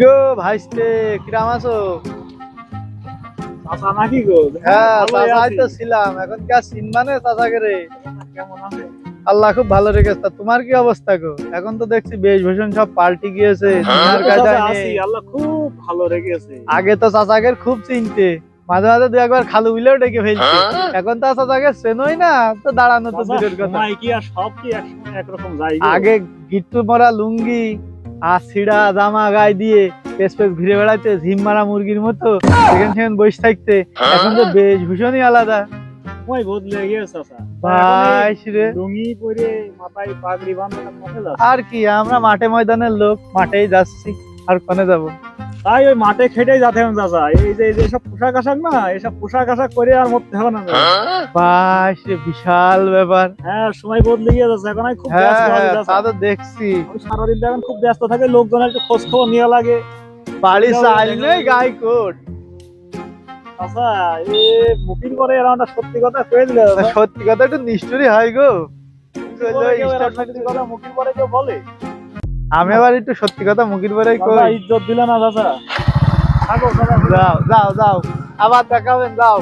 গো ভাইস্তে কিরাম আছো? চাচা নাকি গো? হ্যাঁ ভালোই চাচাই আছি। তো ছিলাম, এখন কি আর চিনবানে চাচাকে রে? কেমন আছে? আল্লাহ খুব ভালো রেখেছে। তা তোমার কি অবস্থা গো? এখন তো দেখছি বেশভূষণ সব পাল্টে গিয়েছে, চিনার এই তো কায়দায় চাচা নেই। আছি, আল্লাহ খুব ভালো রেখেছে। আগে তো চাচাকে খুব চিনতে, মাঝে মাঝে দু একবার খালু বিলেও ডেকে ফেলছে। এখন তো চাচাকে চেনোই না, তো দাঁড়ানো তো চাচা দূরের কথা। সময় কি আর সব কি একসময় একরকম যাই গো? আগে গিট্টু মরা লুঙ্গি আর ছিড়া জামা গায়ে দিয়ে পেস পেস ঘুরে বেড়াইতে, ঝিম মারা মুরগির মতো সেখানে সেখানে বসে থাকতে। এখন তো বেশভূষণই আলাদা। সময় বদলে গেছে চাচা। ভাই রে, লুঙ্গি পরে মাথায় পাগড়ি বাঁধে মনে যাচ্ছে। আর কি, আমরা মাঠে ময়দানের লোক, মাঠেই যাচ্ছি, আর কোনে যাব? তাই ওই মাঠে খেটেই যাতে হবে চাচা। এই যে সব পোশাক আশাক না, এসব পোশাক আশাক করে আর মরতে হবে না। ভাই রে, বিশাল ব্যাপার। হ্যাঁ সময় বদলে গিয়েছে, এখন আমি খুব হ্যাঁ ব্যস্ত আছি হ্যাঁ, তা চাচা। তো দেখছি। আমি সারাদিন তো এখন খুব ব্যস্ত থাকে, লোকজনের একটু খোঁজ খবর নেওয়া লাগে। বাড়ি চাইল নেই গায়ে কোট। আচ্ছা এ মুখির পরে এরকম একটা সত্যি কথা কয়ে দিলে তা সত্যি কথা একটু নিষ্ঠুরি হয় গো। সত্যি কথা মুখির পরে কেউ বলে? আমি আবার একটু সত্যি কথা মুখের পরেই চাচা কই। ইজ্জত দিলে না চাচা। থাকো চাচা। যাও যাও যাও, আবার দেখাবেন, যাও।